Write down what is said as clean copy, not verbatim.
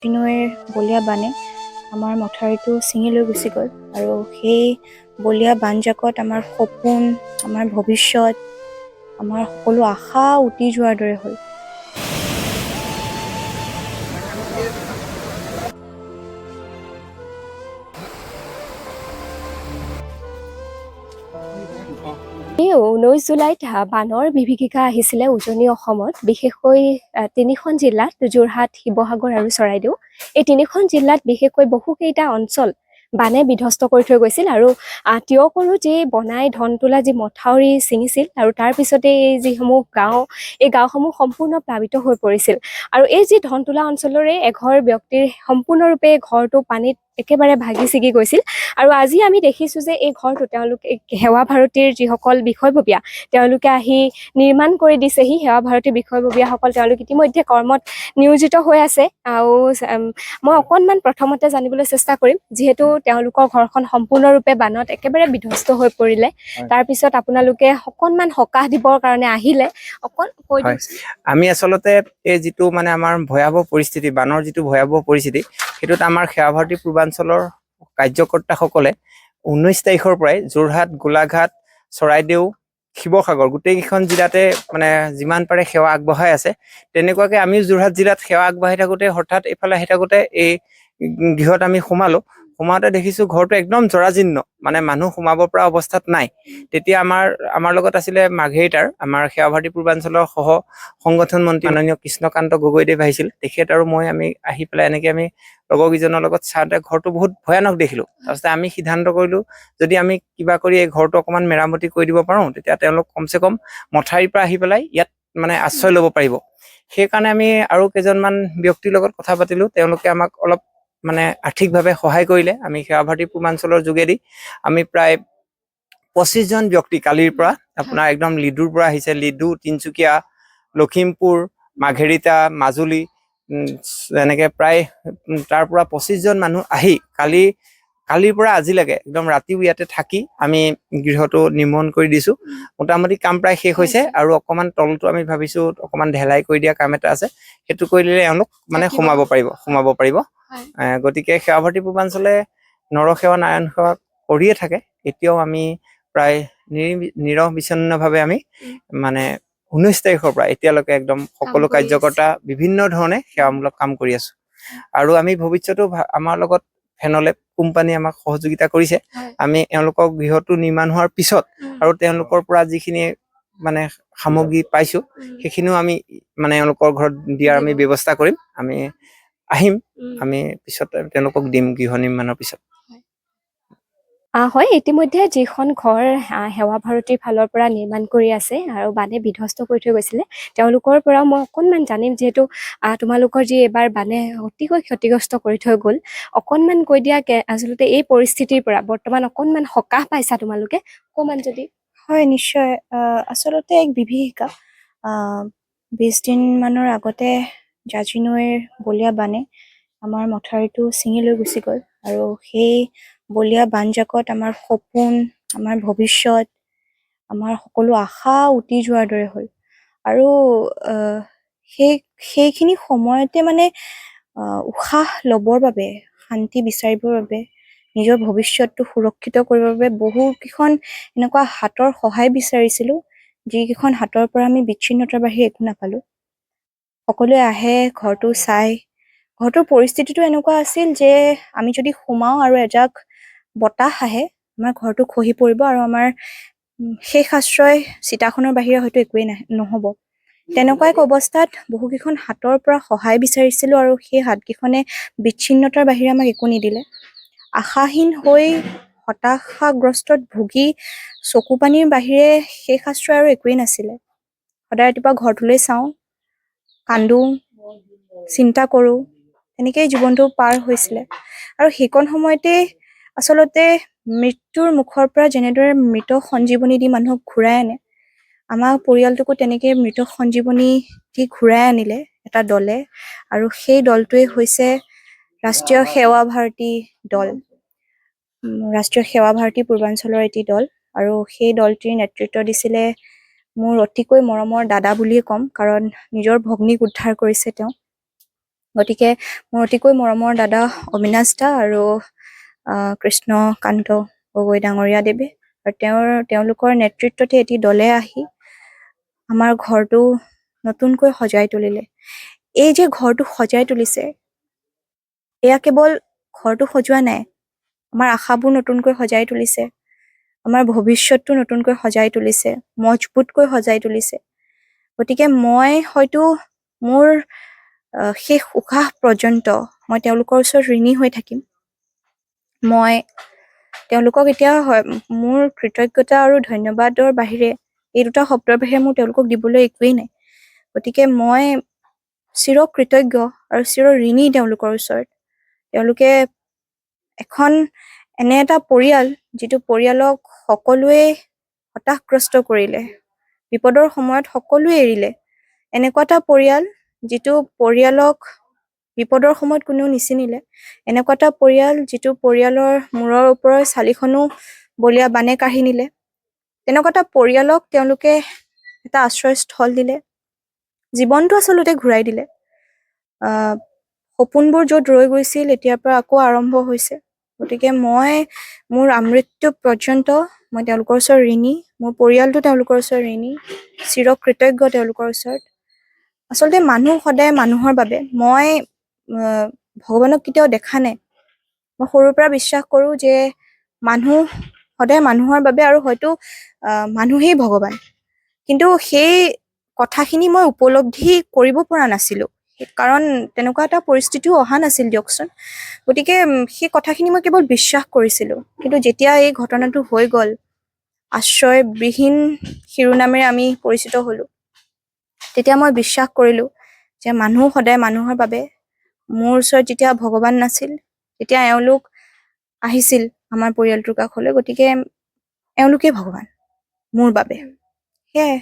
নৈৰ বলীয়া বানে আমাৰ মথাউৰিটো ছিঙি লৈ গুচি গ'ল আৰু সেই বলীয়া বানজাকত আমাৰ সপোন, আমাৰ ভৱিষ্যত, আমাৰ সকলো আশা উটি যোৱাৰ দৰে হ'ল। এই 19 জুলাইত বানৰ বিভীষিকা আহিছিলে উজনি অসমত, বিশেষকৈ 3খন জিলাত, যোৰহাট, শিৱসাগৰ আৰু চৰাইদেউ। এই 3খন জিলাত বিশেষকৈ বহুকেইটা অঞ্চল বানে বিধ্বস্ত কৰি থৈ গৈছিল আৰু তিয়কৰো যি বনাই ধনতোলা যি মথাউৰি ছিঙিছিল আৰু তাৰ পিছতে এই যিসমূহ গাঁও, এই গাঁওসমূহ সম্পূৰ্ণ প্লাবিত হৈ পৰিছিল। আৰু এই যি ধনতোলা অঞ্চলৰে এঘৰ ব্যক্তিৰ সম্পূৰ্ণৰূপে ঘৰটো পানীত একেবাৰে ভাগি ছিগি গৈছিল। আৰু আজি আমি দেখিছোঁ যে এই ঘৰটো তেওঁলোকে সেৱা ভাৰতীৰ যিসকল বিষয়ববীয়া তেওঁলোকে আহি নিৰ্মাণ কৰি দিছেহি। সেৱা ভাৰতীৰ বিষয়ববীয়াসকল তেওঁলোক ইতিমধ্যে কৰ্মত নিয়োজিত হৈ আছে। আৰু মই অকণমান প্ৰথমতে জানিবলৈ চেষ্টা কৰিম, যিহেতু তেওঁলোকৰ ঘৰখন সম্পূৰ্ণৰূপে বানত একেবাৰে বিধ্বস্ত হৈ পৰিলে। তাৰপিছত আপোনালোকে অকণমান সকাহ দিবৰ কাৰণে আহিলে, অকণ কৈ দিয়কচোন। আমি আচলতে এই যিটো মানে আমাৰ ভয়াৱহ পৰিস্থিতি, বানৰ যিটো ভয়াৱহ পৰিস্থিতি, সেইটোত আমাৰ সেৱা ভাৰতী পূৰ্বাঞ্চলৰ কাৰ্যকৰ্তাসকলে 19 তাৰিখৰ পৰাই যোৰহাট, গোলাঘাট, চৰাইদেউ, শিৱসাগৰ গোটেইকেইখন জিলাতে মানে যিমান পাৰে সেৱা আগবঢ়াই আছে। তেনেকুৱাকে আমিও যোৰহাট জিলাত সেৱা আগবঢ়াই থাকোঁতে হঠাৎ এইফালে আহি থাকোঁতে এই গৃহত আমি সোমাওঁতে দেখিছোঁ ঘৰটো একদম জৰাজীৰ্ণ, মানে মানুহ সোমাব পৰা অৱস্থাত নাই। তেতিয়া আমাৰ লগত আছিলে মাৰ্ঘেৰিটাৰ, আমাৰ সেৱা ভাৰতী পূৰ্বাঞ্চলৰ সহ সংগঠন মন্ত্ৰী মাননীয় কৃষ্ণকান্ত গগৈদেৱ আহিছিল। তেখেত আৰু মই আমি আহি পেলাই এনেকে আমি লগৰকেইজনৰ লগত চাওঁতে ঘৰটো বহুত ভয়ানক দেখিলোঁ। তাৰপিছতে আমি সিদ্ধান্ত কৰিলোঁ, যদি আমি কিবা কৰি এই ঘৰটো অকণমান মেৰামতি কৰি দিব পাৰোঁ, তেতিয়া তেওঁলোক কমচে কম মথাউৰিৰ পৰা আহি পেলাই ইয়াত মানে আশ্ৰয় ল'ব পাৰিব। সেইকাৰণে আমি আৰু কেইজনমান ব্যক্তিৰ লগত কথা পাতিলোঁ। তেওঁলোকে আমাক অলপ মানে আৰ্থিকভাৱে সহায় কৰিলে। আমি সেৱা ভাৰতী পূৰ্বাঞ্চলৰ যোগেদি আমি প্ৰায় 25 জন ব্যক্তি কালিৰ পৰা আপোনাৰ একদম লিডুৰ পৰা আহিছে। লিডু, তিনচুকীয়া, লখিমপুৰ, মাৰ্ঘেৰিটা, মাজুলী, এনেকে প্ৰায় তাৰ পৰা 25 জন মানুহ আহি কালিৰ পৰা আজিলৈকে একদম ৰাতিও ইয়াতে থাকি আমি গৃহটো নিৰ্মাণ কৰি দিছোঁ। মোটামুটি কাম প্ৰায় শেষ হৈছে আৰু অকণমান তলটো আমি ভাবিছোঁ অকণমান ঢেলাই কৰি দিয়া কাম এটা আছে, সেইটো কৰি দিলে এওঁলোক মানে সোমাব পাৰিব। গতিকে সেৱা ভাৰতী পূৰ্বাঞ্চলে নৰসেৱা, নাৰায়ণ সেৱা কৰিয়ে থাকে। এতিয়াও আমি প্ৰায় নিৰবিচ্ছিন্নভাৱে আমি মানে 19 তাৰিখৰ পৰা এতিয়ালৈকে একদম সকলো কাৰ্যকৰ্তা বিভিন্ন ধৰণে সেৱামূলক কাম কৰি আছোঁ। আৰু আমি ভৱিষ্যতেও আমাৰ লগত ফেনলেপ কোম্পানী আমাক সহযোগিতা কৰিছে। আমি এওঁলোকৰ গৃহটো নিৰ্মাণ হোৱাৰ পিছত আৰু তেওঁলোকৰ পৰা যিখিনি মানে সামগ্ৰী পাইছোঁ, সেইখিনিও আমি মানে এওঁলোকৰ ঘৰত দিয়াৰ আমি ব্যৱস্থা কৰিম। আমি আহিম, আমি পিছত তেওঁলোকক দিম গৃহ নিৰ্মাণৰ পিছত। হয়, ইতিমধ্যে যিখন ঘৰ সেৱা ভাৰতীৰ ফালৰ পৰা নিৰ্মাণ কৰি আছে আৰু বানে বিধ্বস্ত কৰি থৈ গৈছিলে, তেওঁলোকৰ পৰাও মই অকণমান জানিম, যিহেতু তোমালোকৰ যি এবাৰ বানে অতিকৈ ক্ষতিগ্ৰস্ত কৰি থৈ গ'ল। অকণমান কৈ দিয়া, আচলতে এই পৰিস্থিতিৰ পৰা বৰ্তমান অকণমান সকাহ পাইছা তোমালোকে, অকণমান যদি। হয়, নিশ্চয়। আচলতে এক বিভীষিকা। 20 দিনমানৰ আগতে জাঁজি নৈৰ বলীয়া বানে আমাৰ মথাউৰিটো ছিঙি লৈ গুচি গ'ল আৰু সেই বলীয়া বানজাকত আমাৰ সপোন, আমাৰ ভৱিষ্যত, আমাৰ সকলো আশা উটি যোৱাৰ দৰে হ'ল। আৰু সেইখিনি সময়তে মানে উশাহ ল'বৰ বাবে, শান্তি বিচাৰিবৰ বাবে, নিজৰ ভৱিষ্যতটো সুৰক্ষিত কৰিবৰ বাবে বহুকেইখন এনেকুৱা হাতৰ সহায় বিচাৰিছিলোঁ, যিকেইখন হাতৰ পৰা আমি বিচ্ছিন্নতাৰ বাহিৰে একো নাপালোঁ। সকলোৱে আহে, ঘৰটো চাই। ঘৰটোৰ পৰিস্থিতিটো এনেকুৱা আছিল যে আমি যদি সোমাওঁ আৰু এজাক বতাহ আহে, আমাৰ ঘৰটো খহি পৰিব আৰু আমাৰ শেষ আশ্ৰয় চিতাখনৰ বাহিৰে হয়তো একোৱেই নহ'ব। তেনেকুৱা এক অৱস্থাত বহুকেইখন হাতৰ পৰা সহায় বিচাৰিছিলোঁ আৰু সেই হাতকেইখনে বিচ্ছিন্নতাৰ বাহিৰে আমাক একো নিদিলে। আশাহীন হৈ হতাশাগ্ৰস্তত ভুগি চকু পানীৰ বাহিৰে শেষ আশ্ৰয় আৰু একোৱেই নাছিলে। সদায় ৰাতিপুৱা ঘৰটোলৈ চাওঁ, কান্দোঁ, চিন্তা কৰোঁ, তেনেকেই জীৱনটো পাৰ হৈছিলে। আৰু সেইকণ সময়তে আচলতে মৃত্যুৰ মুখৰ পৰা যেনেদৰে মৃত সঞ্জীৱনী দি মানুহক ঘূৰাই আনে, আমাৰ পৰিয়ালটোকো তেনেকৈ মৃত সঞ্জীৱনী দি ঘূৰাই আনিলে এটা দলে। আৰু সেই দলটোৱে হৈছে ৰাষ্ট্ৰীয় সেৱা ভাৰতী দল, ৰাষ্ট্ৰীয় সেৱা ভাৰতী পূৰ্বাঞ্চলৰ এটি দল। আৰু সেই দলটিৰ নেতৃত্ব দিছিলে মোৰ অতিকৈ মৰমৰ দাদা বুলিয়ে ক'ম, কাৰণ নিজৰ ভগ্নীক উদ্ধাৰ কৰিছে তেওঁ। গতিকে মোৰ অতিকৈ মৰমৰ দাদা অবিনাশ দা আৰু কৃষ্ণকান্ত গগৈ ডাঙৰীয়া দেৱে আৰু তেওঁলোকৰ নেতৃত্বতে এটি দলে আহি আমাৰ ঘৰটো নতুনকৈ সজাই তুলিলে। এই যে ঘৰটো সজাই তুলিছে, এয়া কেৱল ঘৰটো সজোৱা নাই, আমাৰ আশাবোৰ নতুনকৈ সজাই তুলিছে, আমাৰ ভৱিষ্যতটো নতুনকৈ সজাই তুলিছে, মজবুতকৈ সজাই তুলিছে। গতিকে মই হয়তো মোৰ শেষ উশাহ পৰ্যন্ত মই তেওঁলোকৰ ওচৰত ঋণী হৈ থাকিম। মই তেওঁলোকক এতিয়া মোৰ কৃতজ্ঞতা আৰু ধন্যবাদৰ বাহিৰে, এই দুটা শব্দৰ বাহিৰে মোৰ তেওঁলোকক দিবলৈ একোৱেই নাই। গতিকে মই চিৰ কৃতজ্ঞ আৰু চিৰ ঋণী তেওঁলোকৰ ওচৰত। তেওঁলোকে এখন এনে এটা পৰিয়াল, যিটো পৰিয়ালক সকলোৱে হতাশগ্ৰস্ত কৰিলে, বিপদৰ সময়ত সকলোৱে এৰিলে। এনেকুৱা এটা পৰিয়াল যিটো পৰিয়ালক বিপদৰ সময়ত কোনেও নিচিনিলে। এনেকুৱা এটা পৰিয়াল যিটো পৰিয়ালৰ মূৰৰ ওপৰৰ চালিখনো বলীয়া বানে কাঢ়ি নিলে। তেনেকুৱা এটা পৰিয়ালক তেওঁলোকে এটা আশ্ৰয়স্থল দিলে, জীৱনটো আচলতে ঘূৰাই দিলে। সপোনবোৰ য'ত ৰৈ গৈছিল এতিয়াৰ পৰা আকৌ আৰম্ভ হৈছে। গতিকে মই মোৰ আমৃত্যু পৰ্যন্ত মই তেওঁলোকৰ ওচৰত ঋণী, মোৰ পৰিয়ালটো তেওঁলোকৰ ওচৰত ঋণী, চিৰ কৃতজ্ঞ তেওঁলোকৰ ওচৰত। আচলতে মানুহ সদায় মানুহৰ বাবে। মই ভগৱানক কেতিয়াও দেখা নাই। মই সৰুৰ পৰা বিশ্বাস কৰোঁ যে মানুহ সদায় মানুহৰ বাবে আৰু হয়তো মানুহেই ভগৱান। কিন্তু সেই কথাখিনি মই উপলব্ধি কৰিব পৰা নাছিলোঁ, কাৰণ তেনেকুৱা এটা পৰিস্থিতিও অহা নাছিল দিয়কচোন। গতিকে সেই কথাখিনি মই কেৱল বিশ্বাস কৰিছিলোঁ। কিন্তু যেতিয়া এই ঘটনাটো হৈ গ'ল, আশ্ৰয়বিহীন শিৰোনামেৰে আমি পৰিচিত হ'লোঁ, তেতিয়া মই বিশ্বাস কৰিলোঁ যে মানুহ সদায় মানুহৰ বাবে। মোৰ ওচৰত যেতিয়া ভগৱান নাছিল, তেতিয়া এওঁলোক আহিছিল আমাৰ পৰিয়ালটোৰ কাষলৈ। গতিকে এওঁলোকেই ভগৱান মোৰ বাবে। সেয়াই।